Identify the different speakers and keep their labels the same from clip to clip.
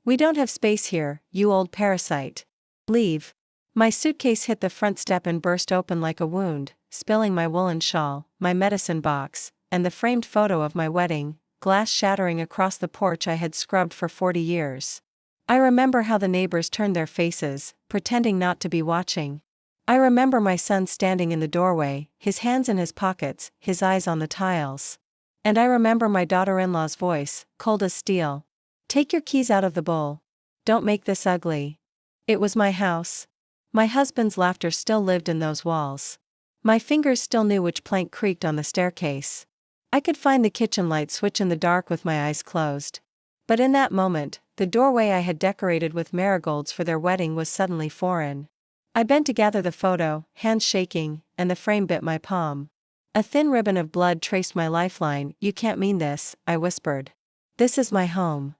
Speaker 1: We don't have space here, you old parasite. Leave. My suitcase hit the front step and burst open like a wound, spilling my woolen shawl, my medicine box, and the framed photo of my wedding, glass shattering across the porch I had scrubbed for 40 years. I remember how the neighbors turned their faces, pretending not to be watching. I remember my son standing in the doorway, his hands in his pockets, his eyes on the tiles. And I remember my daughter-in-law's voice, cold as steel. Take your keys out of the bowl. Don't make this ugly. It was my house. My husband's laughter still lived in those walls. My fingers still knew which plank creaked on the staircase. I could find the kitchen light switch in the dark with my eyes closed. But in that moment, the doorway I had decorated with marigolds for their wedding was suddenly foreign. I bent to gather the photo, hands shaking, and the frame bit my palm. A thin ribbon of blood traced my lifeline. You can't mean this, I whispered. This is my home.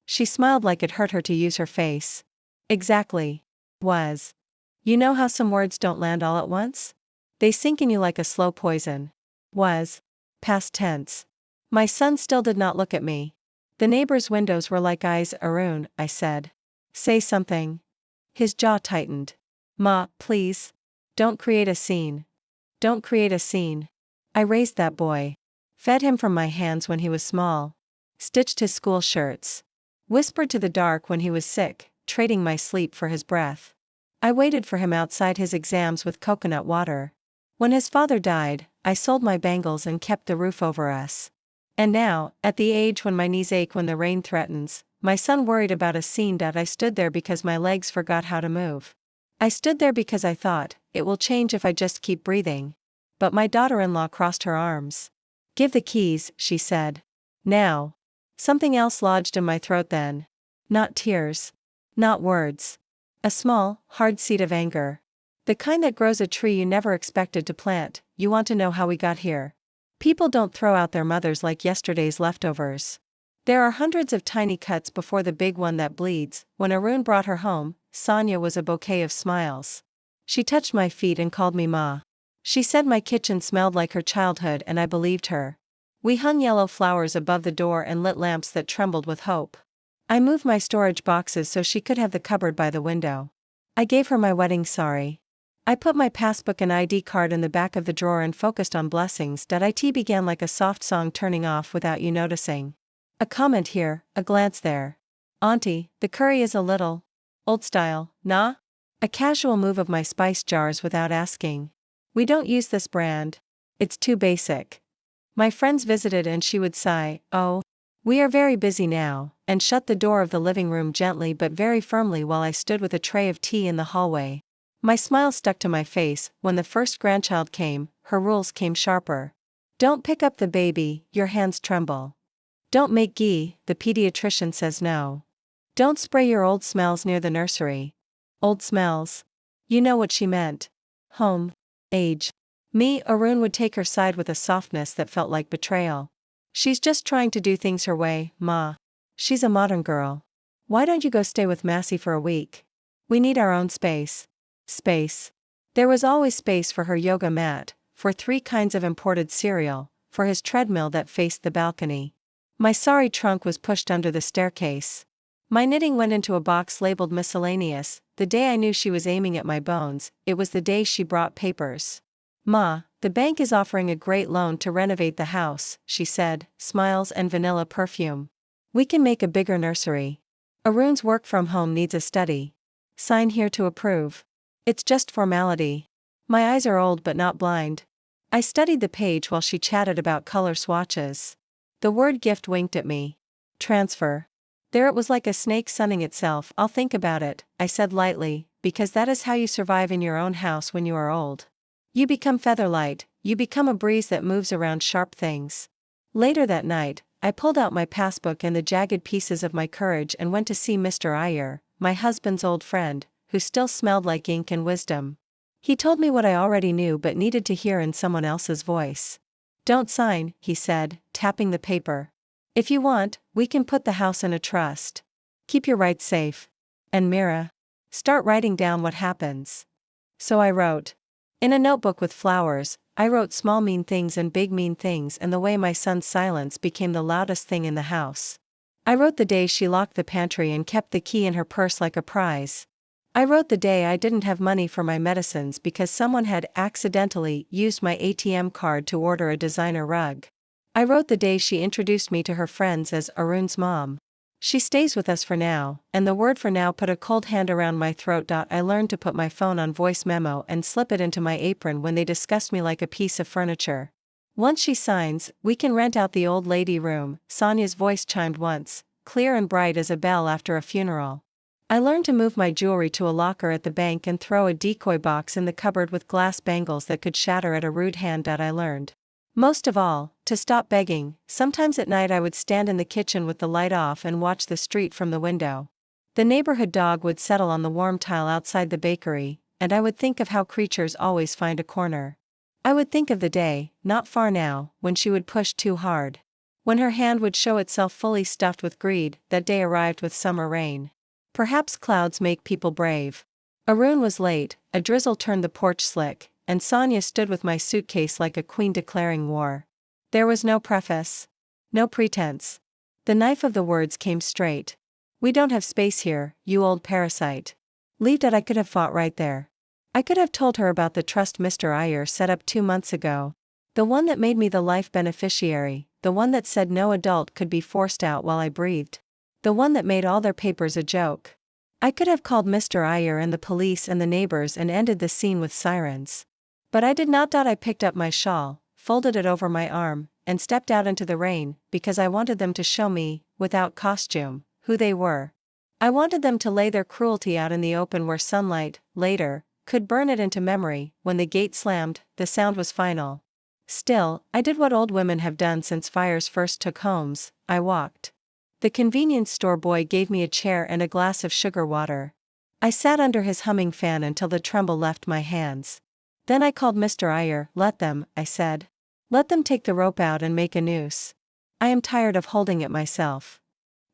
Speaker 1: She smiled like it hurt her to use her face. Exactly. Was. You know how some words don't land all at once? They sink in you like a slow poison. Was. Past tense. My son still did not look at me. The neighbor's windows were like eyes. Arun, I said. Say something. His jaw tightened. Ma, please. Don't create a scene. Don't create a scene. I raised that boy. Fed him from my hands when he was small. Stitched his school shirts. Whispered to the dark when he was sick, trading my sleep for his breath. I waited for him outside his exams with coconut water. When his father died, I sold my bangles and kept the roof over us. And now, at the age when my knees ache when the rain threatens, my son worried about a scene. I stood there because my legs forgot how to move. I stood there because I thought, it will change if I just keep breathing. But my daughter-in-law crossed her arms. Give the keys, she said. Now. Something else lodged in my throat then. Not tears. Not words. A small, hard seed of anger. The kind that grows a tree you never expected to plant. You want to know how we got here? People don't throw out their mothers like yesterday's leftovers. There are hundreds of tiny cuts before the big one that bleeds. When Arun brought her home, Sonia was a bouquet of smiles. She touched my feet and called me Ma. She said my kitchen smelled like her childhood and I believed her. We hung yellow flowers above the door and lit lamps that trembled with hope. I moved my storage boxes so she could have the cupboard by the window. I gave her my wedding sari. I put my passbook and ID card in the back of the drawer and focused on blessings. It began like a soft song turning off without you noticing. A comment here, a glance there. Auntie, the curry is a little old style, nah? A casual move of my spice jars without asking. We don't use this brand. It's too basic. My friends visited and she would sigh, oh, we are very busy now, and shut the door of the living room gently but very firmly while I stood with a tray of tea in the hallway. My smile stuck to my face. When the first grandchild came, her rules came sharper. Don't pick up the baby, your hands tremble. Don't make ghee, the pediatrician says no. Don't spray your old smells near the nursery. Old smells. You know what she meant. Home. Age. Me, Arun would take her side with a softness that felt like betrayal. She's just trying to do things her way, Ma. She's a modern girl. Why don't you go stay with Massey for a week? We need our own space. Space. There was always space for her yoga mat, for 3 kinds of imported cereal, for his treadmill that faced the balcony. My sari trunk was pushed under the staircase. My knitting went into a box labeled miscellaneous. The day I knew she was aiming at my bones, it was the day she brought papers. Ma, the bank is offering a great loan to renovate the house, she said, smiles and vanilla perfume. We can make a bigger nursery. Arun's work from home needs a study. Sign here to approve. It's just formality. My eyes are old but not blind. I studied the page while she chatted about color swatches. The word gift winked at me. Transfer. There it was like a snake sunning itself. I'll think about it, I said lightly, because that is how you survive in your own house when you are old. You become featherlight, you become a breeze that moves around sharp things. Later that night, I pulled out my passbook and the jagged pieces of my courage and went to see Mr. Iyer, my husband's old friend, who still smelled like ink and wisdom. He told me what I already knew but needed to hear in someone else's voice. Don't sign, he said, tapping the paper. If you want, we can put the house in a trust. Keep your rights safe. And Mira, start writing down what happens. So I wrote. In a notebook with flowers, I wrote small mean things and big mean things, and the way my son's silence became the loudest thing in the house. I wrote the day she locked the pantry and kept the key in her purse like a prize. I wrote the day I didn't have money for my medicines because someone had accidentally used my ATM card to order a designer rug. I wrote the day she introduced me to her friends as Arun's mom. She stays with us for now, and the word for now put a cold hand around my throat. I learned to put my phone on voice memo and slip it into my apron when they discussed me like a piece of furniture. Once she signs, we can rent out the old lady room, Sonia's voice chimed once, clear and bright as a bell after a funeral. I learned to move my jewelry to a locker at the bank and throw a decoy box in the cupboard with glass bangles that could shatter at a rude hand. I learned, most of all, to stop begging. Sometimes at night I would stand in the kitchen with the light off and watch the street from the window. The neighborhood dog would settle on the warm tile outside the bakery, and I would think of how creatures always find a corner. I would think of the day, not far now, when she would push too hard. When her hand would show itself fully stuffed with greed. That day arrived with summer rain. Perhaps clouds make people brave. Arun was late, a drizzle turned the porch slick, and Sonia stood with my suitcase like a queen declaring war. There was no preface. No pretense. The knife of the words came straight. We don't have space here, you old parasite. Leave that. I could have fought right there. I could have told her about the trust Mr. Iyer set up 2 months ago. The one that made me the life beneficiary, the one that said no adult could be forced out while I breathed. The one that made all their papers a joke. I could have called Mr. Iyer and the police and the neighbors and ended the scene with sirens. But I did not. I picked up my shawl, folded it over my arm, and stepped out into the rain, because I wanted them to show me, without costume, who they were. I wanted them to lay their cruelty out in the open where sunlight, later, could burn it into memory. When the gate slammed, the sound was final. Still, I did what old women have done since fires first took homes. I walked. The convenience store boy gave me a chair and a glass of sugar water. I sat under his humming fan until the tremble left my hands. Then I called Mr. Iyer. Let them, I said. Let them take the rope out and make a noose. I am tired of holding it myself.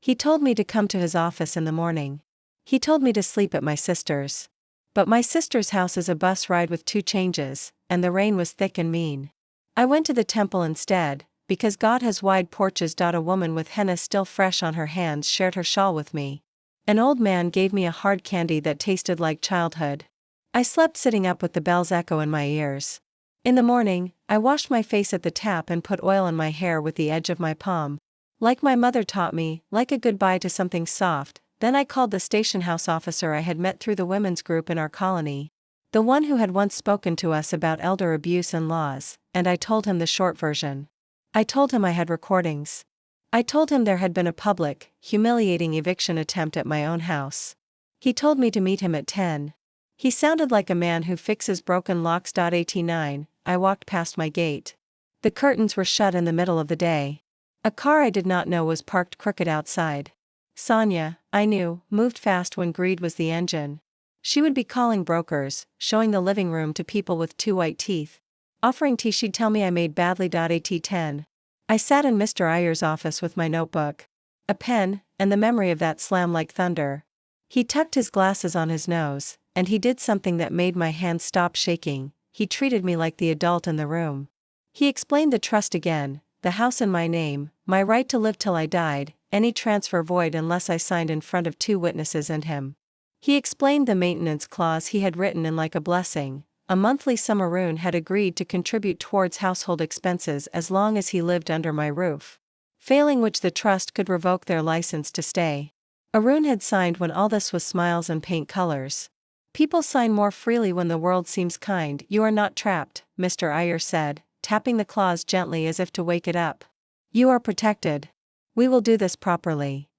Speaker 1: He told me to come to his office in the morning. He told me to sleep at my sister's. But my sister's house is a bus ride with 2 changes, and the rain was thick and mean. I went to the temple instead, because God has wide porches. A woman with henna still fresh on her hands shared her shawl with me. An old man gave me a hard candy that tasted like childhood. I slept sitting up with the bells echo in my ears. In the morning, I washed my face at the tap and put oil in my hair with the edge of my palm. Like my mother taught me, like a goodbye to something soft. Then I called the station house officer I had met through the women's group in our colony. The one who had once spoken to us about elder abuse and laws, and I told him the short version. I told him I had recordings. I told him there had been a public, humiliating eviction attempt at my own house. He told me to meet him at 10. He sounded like a man who fixes broken locks. 89. I walked past my gate. The curtains were shut in the middle of the day. A car I did not know was parked crooked outside. Sonia, I knew, moved fast when greed was the engine. She would be calling brokers, showing the living room to people with 2 white teeth. Offering tea. She'd tell me I made badly. At 10. I sat in Mr. Iyer's office with my notebook, a pen, and the memory of that slam like thunder. He tucked his glasses on his nose, and he did something that made my hands stop shaking. He treated me like the adult in the room. He explained the trust again, the house in my name, my right to live till I died, any transfer void unless I signed in front of 2 witnesses and him. He explained the maintenance clause he had written in like a blessing. A monthly sum Arun had agreed to contribute towards household expenses as long as he lived under my roof. Failing which the trust could revoke their license to stay. Arun had signed when all this was smiles and paint colors. People sign more freely when the world seems kind. You are not trapped, Mr. Iyer said, tapping the clause gently as if to wake it up. You are protected. We will do this properly.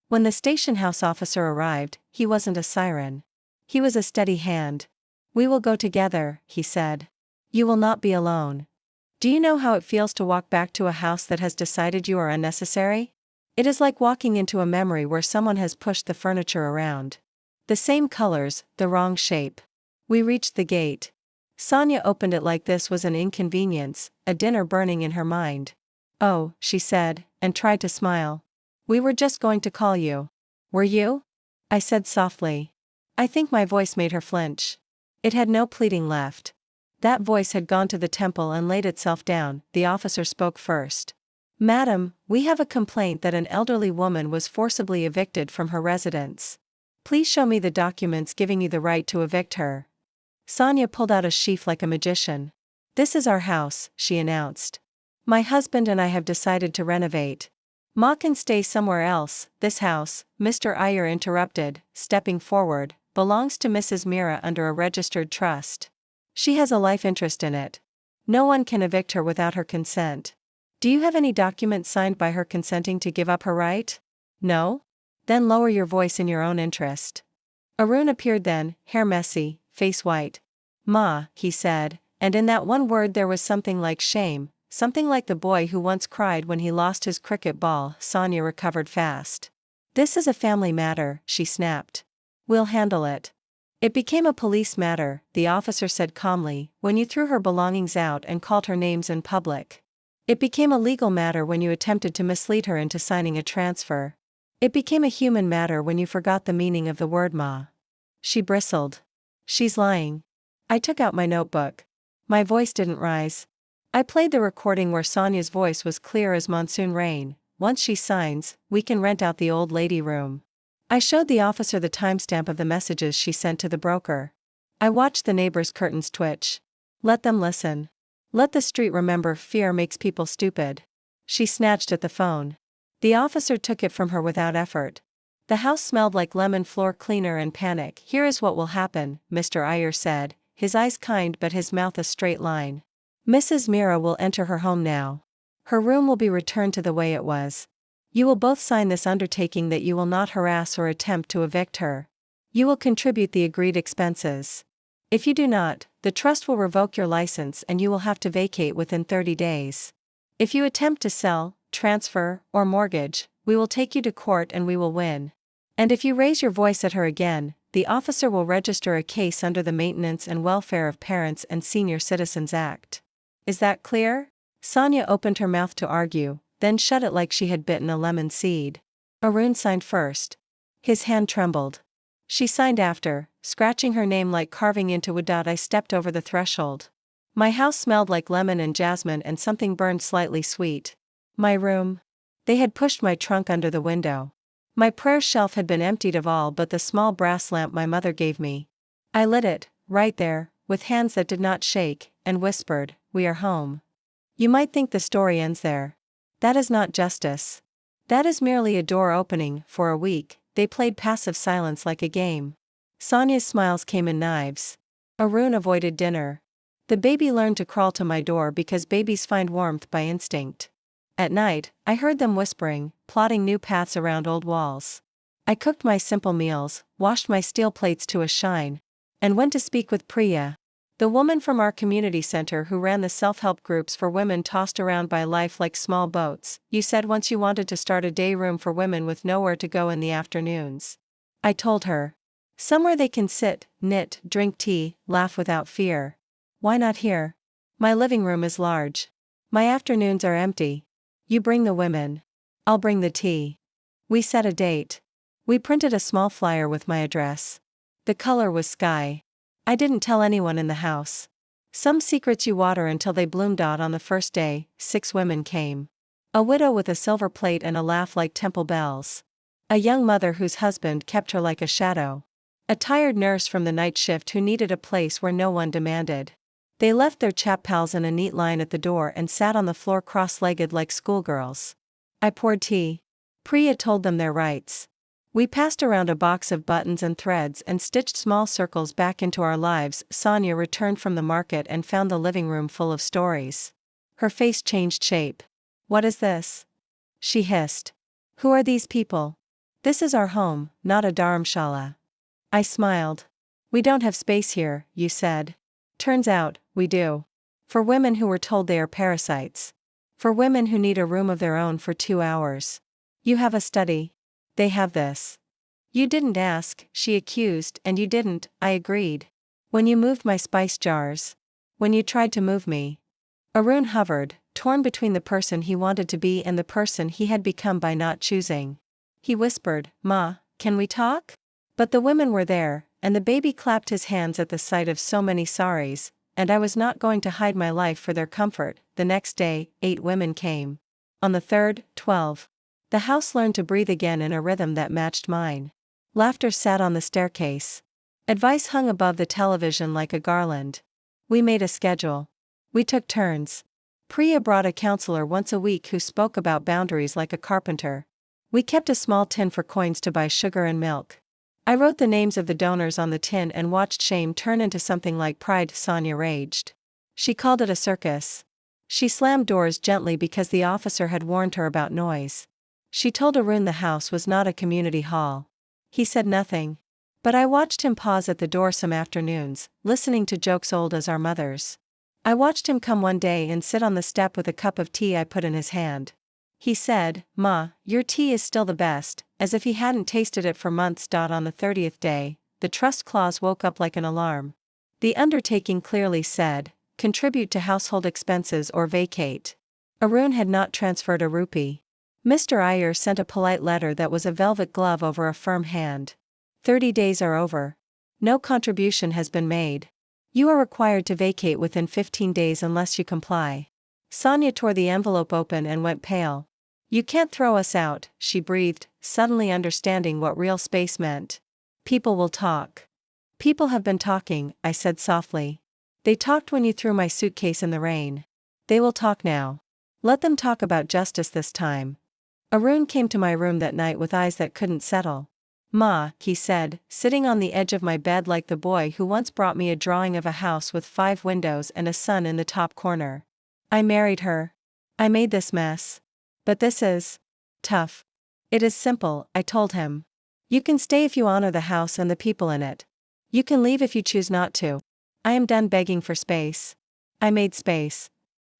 Speaker 1: When the station house officer arrived, he wasn't a siren. He was a steady hand. We will go together, he said. You will not be alone. Do you know how it feels to walk back to a house that has decided you are unnecessary? It is like walking into a memory where someone has pushed the furniture around. The same colors, the wrong shape. We reached the gate. Sonia opened it like this was an inconvenience, a dinner burning in her mind. Oh, she said, and tried to smile. We were just going to call you. Were you? I said softly. I think my voice made her flinch. It had no pleading left. That voice had gone to the temple and laid itself down. The officer spoke first. Madam, we have a complaint that an elderly woman was forcibly evicted from her residence. Please show me the documents giving you the right to evict her. Sonia pulled out a sheaf like a magician. This is our house, she announced. My husband and I have decided to renovate. Ma can stay somewhere else. This house, Mr. Iyer interrupted, stepping forward, belongs to Mrs. Mira under a registered trust. She has a life interest in it. No one can evict her without her consent. Do you have any document signed by her consenting to give up her right? No? Then lower your voice in your own interest. Arun appeared then, hair messy, face white. Ma, he said, and in that one word there was something like shame, something like the boy who once cried when he lost his cricket ball. Sonia recovered fast. This is a family matter, she snapped. We'll handle it. It became a police matter, the officer said calmly, when you threw her belongings out and called her names in public. It became a legal matter when you attempted to mislead her into signing a transfer. It became a human matter when you forgot the meaning of the word ma. She bristled. She's lying. I took out my notebook. My voice didn't rise. I played the recording where Sonia's voice was clear as monsoon rain. Once she signs, we can rent out the old lady room. I showed the officer the timestamp of the messages she sent to the broker. I watched the neighbors' curtains twitch. Let them listen. Let the street remember fear makes people stupid. She snatched at the phone. The officer took it from her without effort. The house smelled like lemon floor cleaner and panic. Here is what will happen, Mr. Iyer said, his eyes kind but his mouth a straight line. Mrs. Mira will enter her home now. Her room will be returned to the way it was. You will both sign this undertaking that you will not harass or attempt to evict her. You will contribute the agreed expenses. If you do not, the trust will revoke your license and you will have to vacate within 30 days. If you attempt to sell, transfer, or mortgage, we will take you to court and we will win. And if you raise your voice at her again, the officer will register a case under the Maintenance and Welfare of Parents and Senior Citizens Act. Is that clear? Sonia opened her mouth to argue, then shut it like she had bitten a lemon seed. Arun signed first. His hand trembled. She signed after, scratching her name like carving into wood. I stepped over the threshold. My house smelled like lemon and jasmine and something burned slightly sweet. My room. They had pushed my trunk under the window. My prayer shelf had been emptied of all but the small brass lamp my mother gave me. I lit it, right there, with hands that did not shake, and whispered, "We are home." You might think the story ends there. That is not justice. That is merely a door opening. For a week, they played passive silence like a game. Sonia's smiles came in knives. Arun avoided dinner. The baby learned to crawl to my door because babies find warmth by instinct. At night, I heard them whispering, plotting new paths around old walls. I cooked my simple meals, washed my steel plates to a shine, and went to speak with Priya, the woman from our community center who ran the self-help groups for women tossed around by life like small boats. You said once you wanted to start a day room for women with nowhere to go in the afternoons. I told her. Somewhere they can sit, knit, drink tea, laugh without fear. Why not here? My living room is large. My afternoons are empty. You bring the women. I'll bring the tea. We set a date. We printed a small flyer with my address. The color was sky. I didn't tell anyone in the house. Some secrets you water until they bloom. On the first day, 6 women came. A widow with a silver plate and a laugh like temple bells. A young mother whose husband kept her like a shadow. A tired nurse from the night shift who needed a place where no one demanded. They left their chap pals in a neat line at the door and sat on the floor cross-legged like schoolgirls. I poured tea. Priya told them their rights. We passed around a box of buttons and threads and stitched small circles back into our lives. Sonia returned from the market and found the living room full of stories. Her face changed shape. What is this? She hissed. Who are these people? This is our home, not a dharamshala. I smiled. We don't have space here, you said. Turns out, we do. For women who were told they are parasites. For women who need a room of their own for 2 hours. You have a study. They have this. You didn't ask, she accused, and you didn't, I agreed. When you moved my spice jars. When you tried to move me. Arun hovered, torn between the person he wanted to be and the person he had become by not choosing. He whispered, Ma, can we talk? But the women were there, and the baby clapped his hands at the sight of so many saris, and I was not going to hide my life for their comfort. The next day, 8 women came. On the third, 12. The house learned to breathe again in a rhythm that matched mine. Laughter sat on the staircase. Advice hung above the television like a garland. We made a schedule. We took turns. Priya brought a counselor once a week who spoke about boundaries like a carpenter. We kept a small tin for coins to buy sugar and milk. I wrote the names of the donors on the tin and watched shame turn into something like pride. Sonia raged. She called it a circus. She slammed doors gently because the officer had warned her about noise. She told Arun the house was not a community hall. He said nothing. But I watched him pause at the door some afternoons, listening to jokes old as our mothers. I watched him come one day and sit on the step with a cup of tea I put in his hand. He said, "Ma, your tea is still the best," as if he hadn't tasted it for months. On the 30th day, the trust clause woke up like an alarm. The undertaking clearly said, contribute to household expenses or vacate. Arun had not transferred a rupee. Mr. Iyer sent a polite letter that was a velvet glove over a firm hand. 30 days are over. No contribution has been made. You are required to vacate within 15 days unless you comply. Sonia tore the envelope open and went pale. You can't throw us out, she breathed, suddenly understanding what real space meant. People will talk. People have been talking, I said softly. They talked when you threw my suitcase in the rain. They will talk now. Let them talk about justice this time. Arun came to my room that night with eyes that couldn't settle. Ma, he said, sitting on the edge of my bed like the boy who once brought me a drawing of a house with 5 windows and a sun in the top corner. I married her. I made this mess. But this is tough. It is simple, I told him. You can stay if you honor the house and the people in it. You can leave if you choose not to. I am done begging for space. I made space.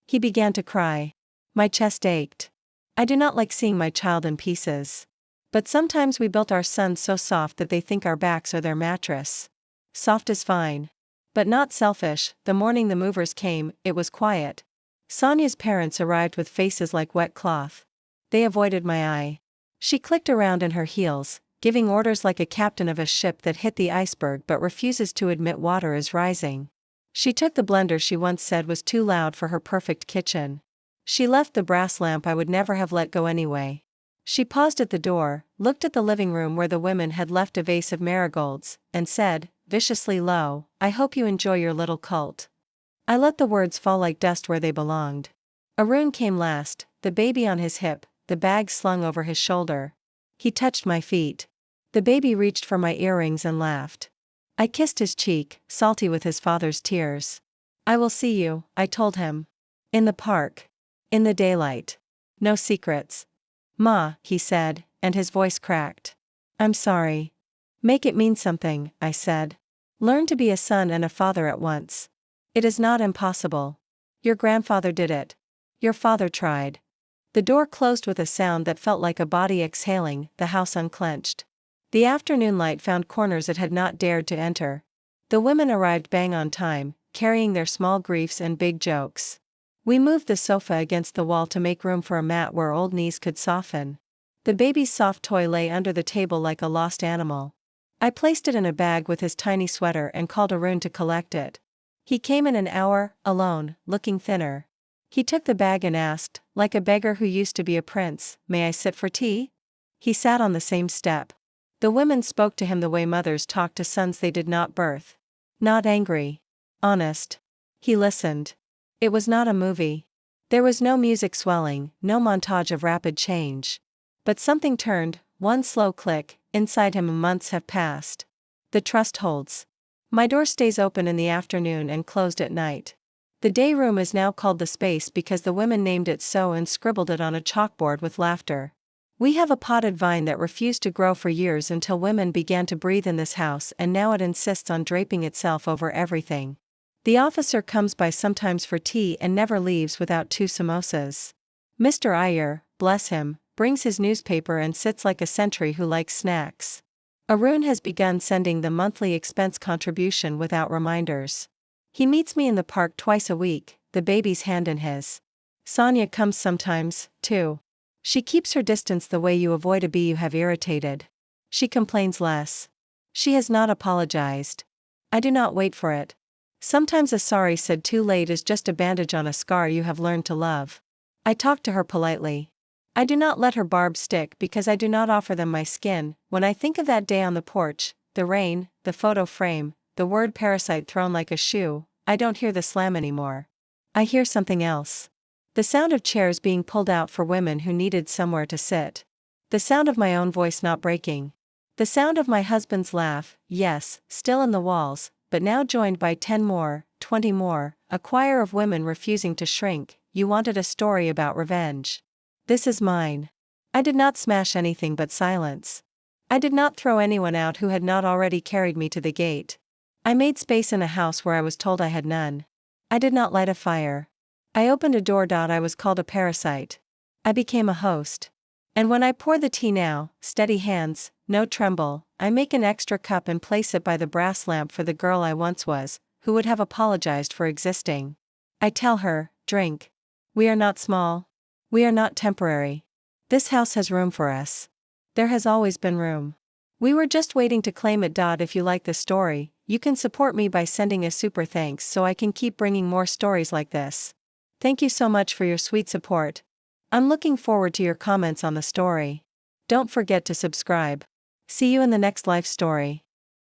Speaker 1: He began to cry. My chest ached. I do not like seeing my child in pieces. But sometimes we built our sons so soft that they think our backs are their mattress. Soft is fine. But not selfish. The morning the movers came, it was quiet. Sonia's parents arrived with faces like wet cloth. They avoided my eye. She clicked around in her heels, giving orders like a captain of a ship that hit the iceberg but refuses to admit water is rising. She took the blender she once said was too loud for her perfect kitchen. She left the brass lamp I would never have let go anyway. She paused at the door, looked at the living room where the women had left a vase of marigolds, and said, viciously low, I hope you enjoy your little cult. I let the words fall like dust where they belonged. Arun came last, the baby on his hip, the bag slung over his shoulder. He touched my feet. The baby reached for my earrings and laughed. I kissed his cheek, salty with his father's tears. I will see you, I told him. In the park. In the daylight. No secrets. Ma, he said, and his voice cracked. I'm sorry. Make it mean something, I said. Learn to be a son and a father at once. It is not impossible. Your grandfather did it. Your father tried. The door closed with a sound that felt like a body exhaling. The house unclenched. The afternoon light found corners it had not dared to enter. The women arrived bang on time, carrying their small griefs and big jokes. We moved the sofa against the wall to make room for a mat where old knees could soften. The baby's soft toy lay under the table like a lost animal. I placed it in a bag with his tiny sweater and called Arun to collect it. He came in an hour, alone, looking thinner. He took the bag and asked, like a beggar who used to be a prince, may I sit for tea? He sat on the same step. The women spoke to him the way mothers talk to sons they did not birth. Not angry. Honest. He listened. It was not a movie. There was no music swelling, no montage of rapid change. But something turned, one slow click, inside him. Months have passed. The trust holds. My door stays open in the afternoon and closed at night. The day room is now called the space because the women named it so and scribbled it on a chalkboard with laughter. We have a potted vine that refused to grow for years until women began to breathe in this house, and now it insists on draping itself over everything. The officer comes by sometimes for tea and never leaves without 2 samosas. Mr. Iyer, bless him, brings his newspaper and sits like a sentry who likes snacks. Arun has begun sending the monthly expense contribution without reminders. He meets me in the park twice a week, the baby's hand in his. Sonia comes sometimes, too. She keeps her distance the way you avoid a bee you have irritated. She complains less. She has not apologized. I do not wait for it. Sometimes a sorry said too late is just a bandage on a scar you have learned to love. I talk to her politely. I do not let her barbs stick because I do not offer them my skin. When I think of that day on the porch, the rain, the photo frame, the word parasite thrown like a shoe, I don't hear the slam anymore. I hear something else. The sound of chairs being pulled out for women who needed somewhere to sit. The sound of my own voice not breaking. The sound of my husband's laugh, yes, still in the walls, but now joined by 10 more, 20 more, a choir of women refusing to shrink. You wanted a story about revenge. This is mine. I did not smash anything but silence. I did not throw anyone out who had not already carried me to the gate. I made space in a house where I was told I had none. I did not light a fire. I opened a door. I was called a parasite. I became a host. And when I pour the tea now, steady hands, no tremble, I make an extra cup and place it by the brass lamp for the girl I once was, who would have apologized for existing. I tell her, drink. We are not small. We are not temporary. This house has room for us. There has always been room. We were just waiting to claim it. If you like the story, you can support me by sending a super thanks so I can keep bringing more stories like this. Thank you so much for your sweet support. I'm looking forward to your comments on the story. Don't forget to subscribe. See you in the next life story.